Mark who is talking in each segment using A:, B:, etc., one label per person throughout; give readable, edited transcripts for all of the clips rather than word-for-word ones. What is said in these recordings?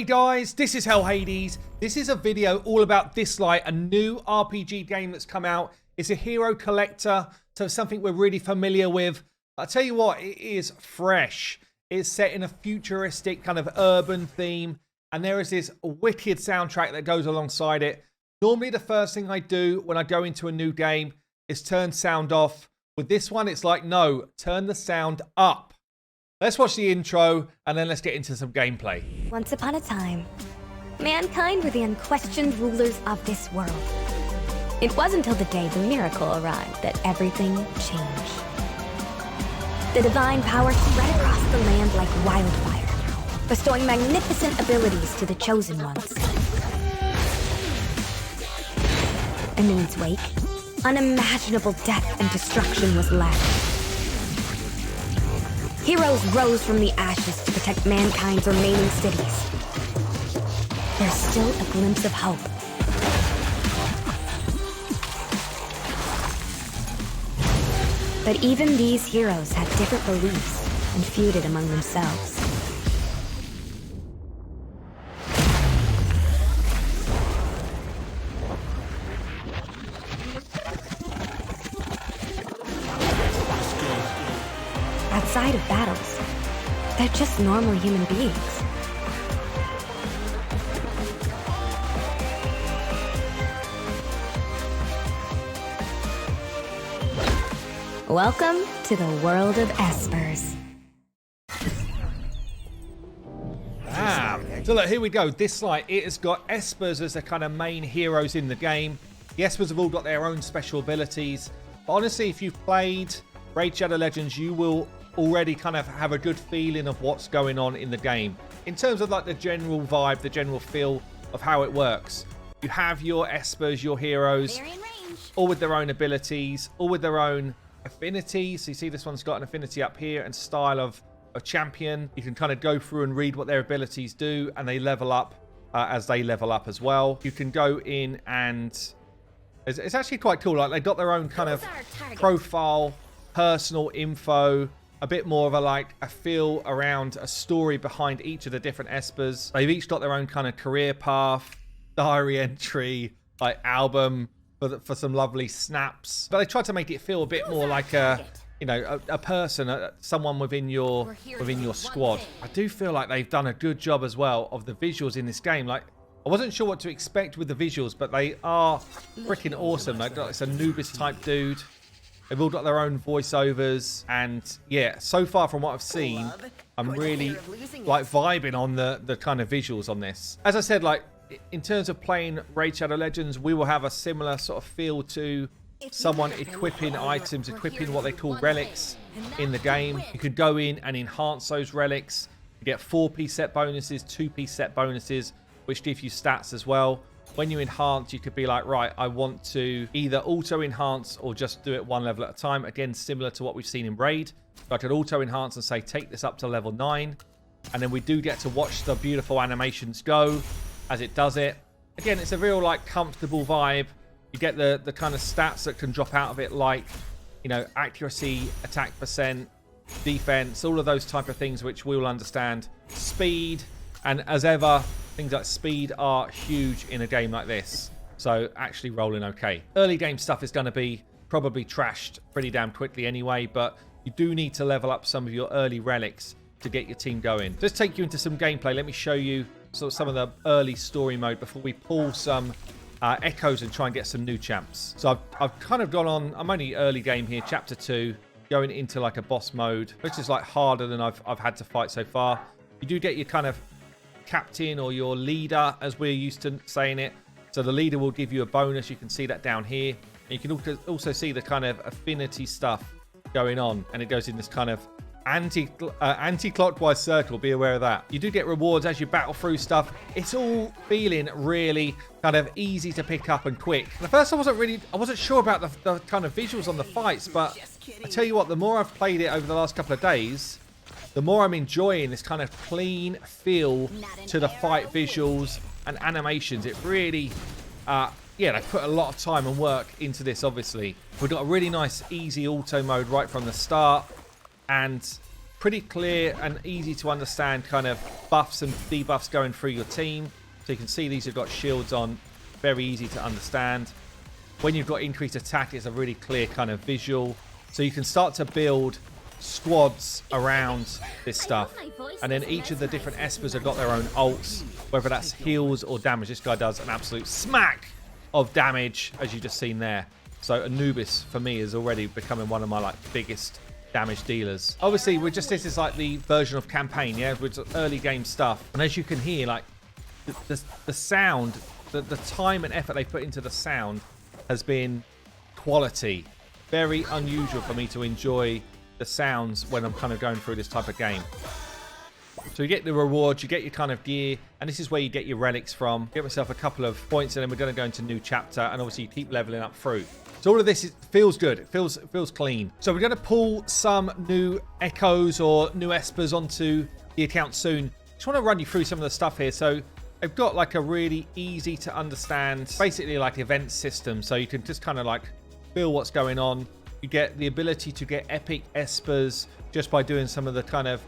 A: Hey guys, this is Hell Hades. This is a video all about Dislyte, a new RPG game that's come out. It's a hero collector, so it's something we're really familiar with. I'll tell you what, it is fresh. It's set in a futuristic kind of urban theme, and there is this wicked soundtrack that goes alongside it. Normally the first thing I do when I go into a new game is turn sound off. With this one, it's like, no, turn the sound up. Let's watch the intro, and then let's get into some gameplay.
B: Once upon a time, mankind were the unquestioned rulers of this world. It wasn't until the day the miracle arrived that everything changed. The divine power spread across the land like wildfire, bestowing magnificent abilities to the chosen ones. In its wake, unimaginable death and destruction was left. Heroes rose from the ashes to protect mankind's remaining cities. There's still a glimpse of hope. But even these heroes had different beliefs and feuded among themselves. Outside of battles, they're just normal human beings. Welcome to the world of Espers.
A: So look, here we go. Dislyte, it has got Espers as the kind of main heroes in the game. The Espers have all got their own special abilities. But honestly, if you've played Raid Shadow Legends, you will already kind of have a good feeling of what's going on in the game. In terms of like the general vibe, the general feel of how it works. You have your Espers, your heroes, all with their own abilities, all with their own affinities. So you see this one's got an affinity up here and style of champion. You can kind of go through and read what their abilities do, and they level up as they level up as well. You can go in and it's actually quite cool. Like, they've got their own kind of profile, personal info, a bit more of a feel around a story behind each of the different Espers. They've each got their own kind of career path, diary entry, like album for some lovely snaps. But they tried to make it feel a bit more like a person, someone within your squad. I do feel like they've done a good job as well of the visuals in this game. Like, I wasn't sure what to expect with the visuals, but they are freaking awesome. Like, it's a Anubis type dude. They've all got their own voiceovers, and yeah, so far from what I've seen, I'm really like vibing on the kind of visuals on this. As I said, like in terms of playing Raid Shadow Legends, we will have a similar sort of feel to someone equipping items, equipping what they call relics in the game. You could go in and enhance those relics. You get 4-piece set bonuses, 2-piece set bonuses, which give you stats as well. When you enhance, you could be like, right, I want to either auto-enhance or just do it one level at a time. Again, similar to what we've seen in Raid. So I could auto-enhance and say, take this up to level 9. And then we do get to watch the beautiful animations go as it does it. Again, it's a real, like, comfortable vibe. You get the kind of stats that can drop out of it, like, you know, accuracy, attack percent, defense, all of those type of things, which we will understand. Speed, and as ever, things like speed are huge in a game like this. So actually rolling okay. Early game stuff is going to be probably trashed pretty damn quickly anyway, but you do need to level up some of your early relics to get your team going. Let's take you into some gameplay. Let me show you sort of some of the early story mode before we pull some echoes and try and get some new champs. So I've kind of gone on, I'm only early game here, chapter 2, going into like a boss mode, which is like harder than I've had to fight so far. You do get your kind of captain or your leader, as we're used to saying it. So the leader will give you a bonus. You can see that down here. And you can also see the kind of affinity stuff going on, and it goes in this kind of anti-clockwise circle. Be aware of that. You do get rewards as you battle through stuff. It's all feeling really kind of easy to pick up and quick. And at first I wasn't sure about the kind of visuals on the fights, but I tell you what, the more I've played it over the last couple of days, the more I'm enjoying this kind of clean feel to the fight visuals and animations. It really, yeah, they put a lot of time and work into this, obviously. We've got a really nice, easy auto mode right from the start. And pretty clear and easy to understand kind of buffs and debuffs going through your team. So you can see these have got shields on, very easy to understand. When you've got increased attack, it's a really clear kind of visual. So you can start to build squads around this stuff. And then each of the different Espers have got their own ults, whether that's heals or damage. This guy does an absolute smack of damage, as you just seen there. So Anubis, for me, is already becoming one of my biggest damage dealers. Obviously, this is like the version of campaign, yeah, with early game stuff. And as you can hear, like the sound, the time and effort they put into the sound has been quality. Very unusual for me to enjoy the sounds when I'm kind of going through this type of game. So you get the rewards, you get your kind of gear, and this is where you get your relics from. Get myself a couple of points, and then we're going to go into a new chapter, and obviously you keep leveling up through. So all of this feels good. It feels clean. So we're going to pull some new echoes or new espers onto the account soon. Just want to run you through some of the stuff here. So I've got like a really easy to understand, basically like event system. So you can just kind of like feel what's going on. You get the ability to get epic espers just by doing some of the kind of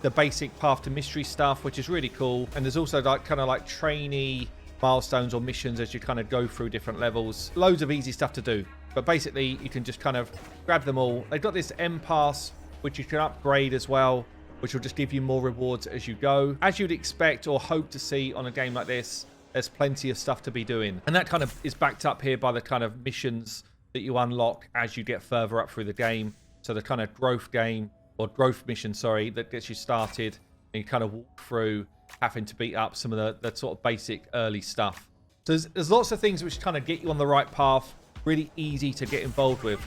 A: the basic path to mystery stuff, which is really cool. And there's also like kind of like trainee milestones or missions as you kind of go through different levels. Loads of easy stuff to do. But basically, you can just kind of grab them all. They've got this M Pass, which you can upgrade as well, which will just give you more rewards as you go. As you'd expect or hope to see on a game like this, there's plenty of stuff to be doing. And that kind of is backed up here by the kind of missions that you unlock as you get further up through the game. So the kind of growth game, or growth mission, sorry, that gets you started. And you kind of walk through having to beat up some of the sort of basic early stuff. So there's lots of things which kind of get you on the right path. Really easy to get involved with.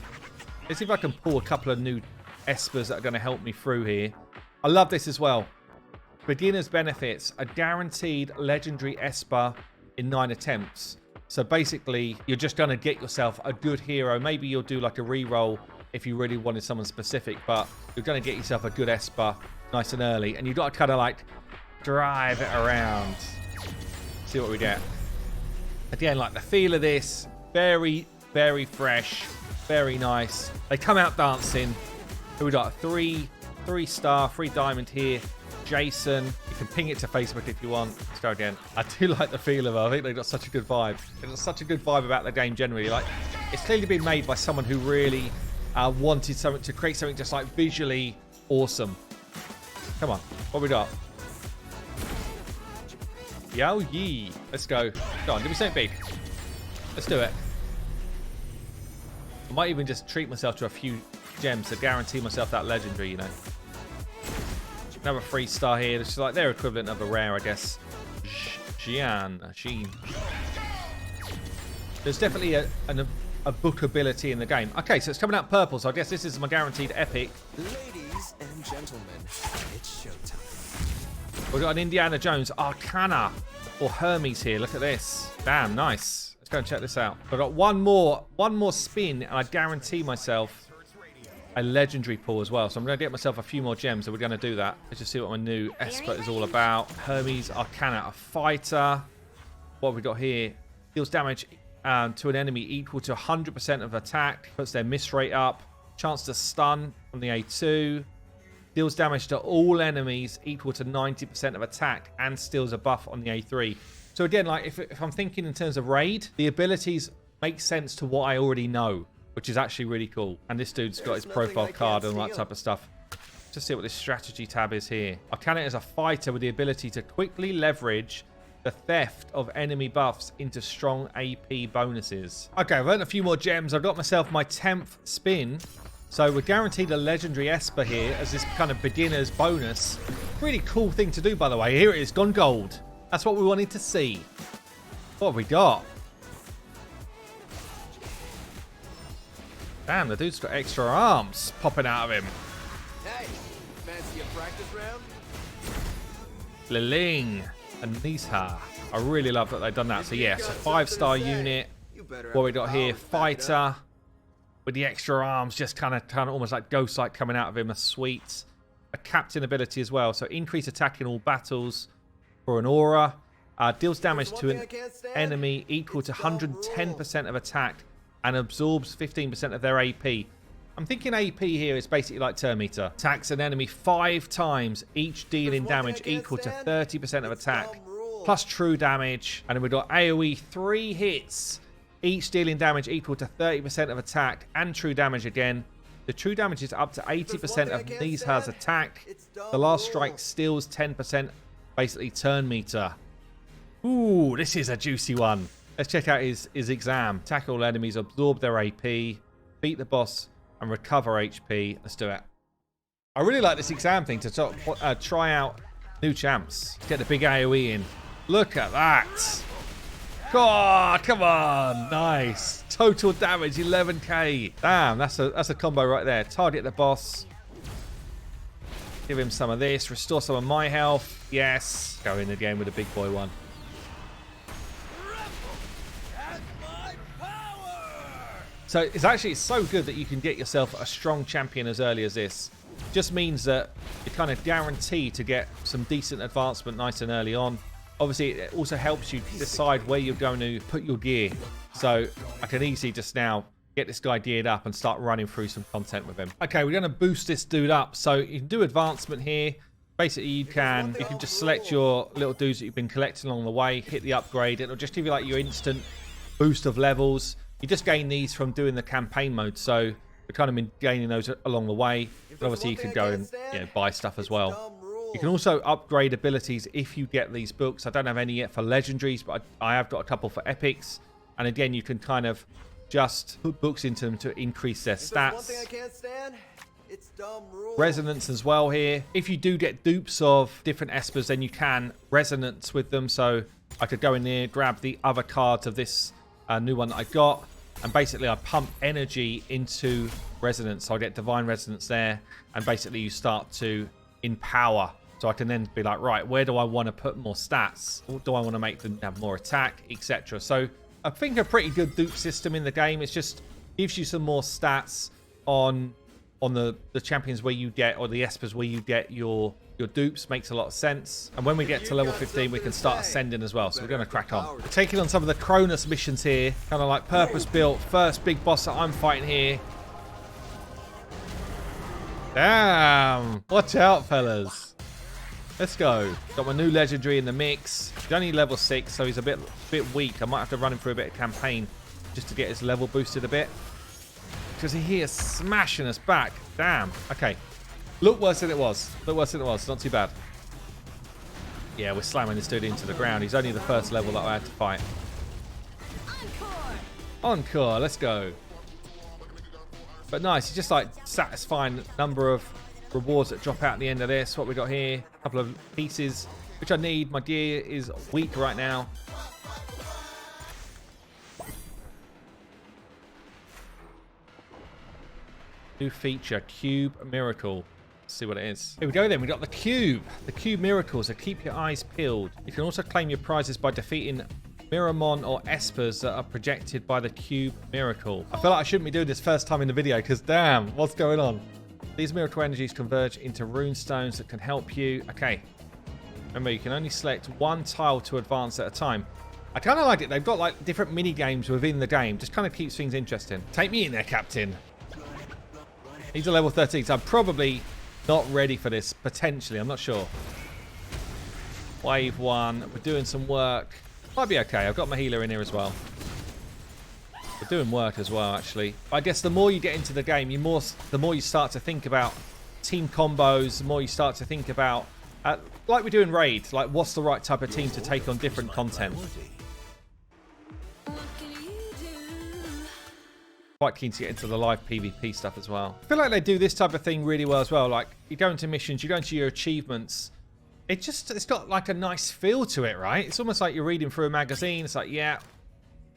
A: Let's see if I can pull a couple of new espers that are going to help me through here. I love this as well. Beginner's benefits. A guaranteed legendary esper in 9 attempts. So basically, you're just going to get yourself a good hero. Maybe you'll do like a reroll if you really wanted someone specific, but you're going to get yourself a good esper nice and early. And you've got to kind of like drive it around. See what we get. Again, like the feel of this, very fresh, very nice. They come out dancing. Here we got 3 star, 3 diamond here. Jason, you can ping it to Facebook if you want. Let's go again. I do like the feel of it. I think they've got such a good vibe. They've got such a good vibe about the game generally. Like, it's clearly been made by someone who really wanted something to create something just like visually awesome. Come on, what we got? Yo yee. Let's go. Go on, give me something big. Let's do it. I might even just treat myself to a few gems to guarantee myself that legendary, you know. Another 3 star here. It's like their equivalent of a rare, I guess. Sheen. There's definitely a bookability in the game. Okay, so it's coming out purple, so I guess this is my guaranteed epic.
C: Ladies and gentlemen, it's showtime.
A: We've got an Indiana Jones Arcana or Hermes here. Look at this. Damn, nice. Let's go and check this out. I've got one more spin, and I guarantee myself a legendary pull as well. So I'm going to get myself a few more gems, so we're going to do that. Let's just see what my new Esper is all about. Hermes Arcana, a fighter. What have we got here? Deals damage to an enemy equal to 100% of attack. Puts their miss rate up. Chance to stun from the A2. Deals damage to all enemies equal to 90% of attack and steals a buff on the A3. So again, like if I'm thinking in terms of raid, the abilities make sense to what I already know, which is actually really cool. And this dude's got his profile card and all that type of stuff. Just see what this strategy tab is here. Arcana is a fighter with the ability to quickly leverage the theft of enemy buffs into strong AP bonuses. Okay, I've earned a few more gems. I've got myself my 10th spin. So we're guaranteed a legendary Esper here as this kind of beginner's bonus. Really cool thing to do, by the way. Here it is, gone gold. That's what we wanted to see. What have we got? Damn, the dude's got extra arms popping out of him.
C: Hey, fancy a practice round?
A: Liling and Nisha. I really love that they've done that. So yes, a 5-star unit. What we got here? Fighter with the extra arms, just kind of almost like ghost-like coming out of him. A sweet. A captain ability as well. So increase attack in all battles for an aura. Deals damage to an enemy equal to 110% of attack and absorbs 15% of their AP. I'm thinking AP here is basically like turn meter. Attacks an enemy 5 times, each dealing damage equal to 30% of attack, plus true damage. And then we've got AoE 3 hits, each dealing damage equal to 30% of attack and true damage again. The true damage is up to 80% of Nizha's attack. The last strike steals 10%, basically turn meter. Ooh, this is a juicy one. Let's check out his exam. Attack all enemies, absorb their AP, beat the boss, and recover HP. Let's do it. I really like this exam thing to try out new champs. Get the big AoE in. Look at that. God, come on. Nice. Total damage, 11k. Damn, that's a combo right there. Target the boss. Give him some of this. Restore some of my health. Yes. Go in the game with a big boy one. So it's so good that you can get yourself a strong champion as early as this. Just means that you're kind of guaranteed to get some decent advancement nice and early on. Obviously, it also helps you decide where you're going to put your gear. So I can easily just now get this guy geared up and start running through some content with him. Okay, we're going to boost this dude up. So you can do advancement here. Basically, you can just select your little dudes that you've been collecting along the way, hit the upgrade. It'll just give you like your instant boost of levels. You just gain these from doing the campaign mode. So we've kind of been gaining those along the way. And obviously, you can go and buy stuff as well. You can also upgrade abilities if you get these books. I don't have any yet for legendaries, but I have got a couple for epics. And again, you can kind of just put books into them to increase their stats. Resonance as well here. If you do get dupes of different Espers, then you can resonance with them. So I could go in there, grab the other cards of this new one that I got. And basically, I pump energy into resonance. So I get divine resonance there. And basically, you start to empower. So I can then be like, right, where do I want to put more stats? Or do I want to make them have more attack, etc.? So I think a pretty good dupe system in the game. It just gives you some more stats on the champions where you get, or the Espers where you get your dupes. Makes a lot of sense. And when we get to level 15, we can start ascending as well. So we're going to crack on. We're taking on some of the Cronus missions here. Kind of like purpose-built. First big boss that I'm fighting here. Damn. Watch out, fellas. Let's go. Got my new legendary in the mix. He's only level 6, so he's a bit weak. I might have to run him through a bit of campaign just to get his level boosted a bit. Because he is smashing us back. Damn. Okay. Look worse than it was. Look worse than it was. Not too bad. Yeah, we're slamming this dude into the ground. He's only the first level that I had to fight. Encore. Let's go. But nice. It's just like satisfying number of rewards that drop out at the end of this. What we got here, a couple of pieces which I need. My gear is weak right now. New feature, Cube Miracle. Let's see what it is. Here we go then. We got the Cube. The Cube Miracles. So keep your eyes peeled. You can also claim your prizes by defeating Miramon or Espers that are projected by the Cube Miracle. I feel like I shouldn't be doing this first time in the video because damn, what's going on? These miracle energies converge into rune stones that can help you. Okay. Remember, you can only select one tile to advance at a time. I kind of like it. They've got like different mini games within the game. Just kind of keeps things interesting. Take me in there, Captain. He's a level 13, so I'm probably not ready for this. Potentially, I'm not sure. Wave 1. We're doing some work. Might be okay. I've got my healer in here as well. We're doing work as well, actually. I guess the more you get into the game, the more you start to think about team combos, the more you start to think about, like we do in Raid, like what's the right type of team to take on different content. Quite keen to get into the live PvP stuff as well. I feel like they do this type of thing really well as well. Like, you go into missions, you go into your achievements. It's got like a nice feel to it, right? It's almost like you're reading through a magazine. It's like, yeah.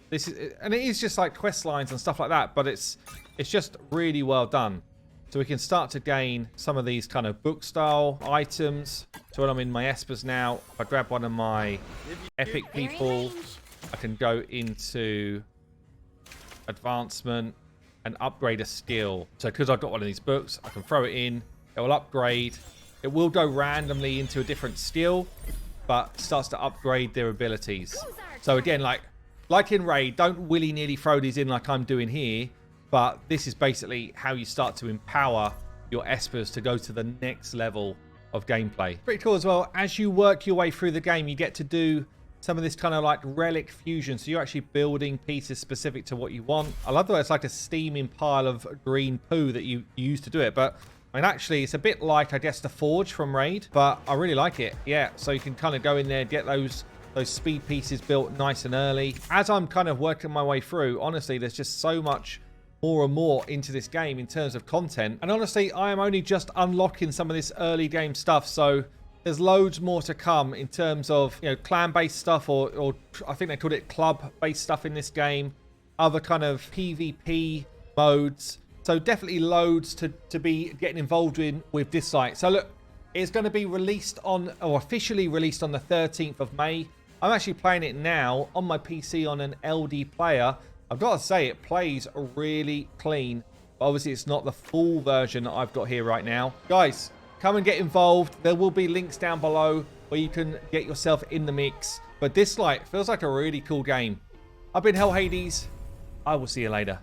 A: This is, and it is just like quest lines and stuff like that, but it's just really well done. So we can start to gain some of these kind of book style items. So when I'm in my Espers now, if I grab one of my epic people, I can go into advancement and upgrade a skill. So because I've got one of these books, I can throw it in, it will upgrade. It will go randomly into a different skill, but starts to upgrade their abilities. So again, like in Raid, don't willy-nilly throw these in like I'm doing here. but this is basically how you start to empower your Espers to go to the next level of gameplay. Pretty cool as well. As you work your way through the game, you get to do some of this kind of like relic fusion. So you're actually building pieces specific to what you want. I love the way it's like a steaming pile of green poo that you use to do it. But I mean, actually, it's a bit like, I guess, the Forge from Raid, but I really like it. Yeah, so you can kind of go in there, get those speed pieces built nice and early. As I'm kind of working my way through, honestly, there's just so much more and more into this game in terms of content. And honestly, I am only just unlocking some of this early game stuff. So there's loads more to come in terms of, you know, clan-based stuff, or I think they called it club-based stuff in this game. Other kind of PvP modes. So definitely loads to be getting involved in with Dislyte. So look, it's going to be released on, or officially released on the 13th of May. I'm actually playing it now on my PC on an LD player. I've got to say, it plays really clean. But obviously, it's not the full version that I've got here right now. Guys, come and get involved. There will be links down below where you can get yourself in the mix. But Dislyte feels like a really cool game. I've been Hell Hades. I will see you later.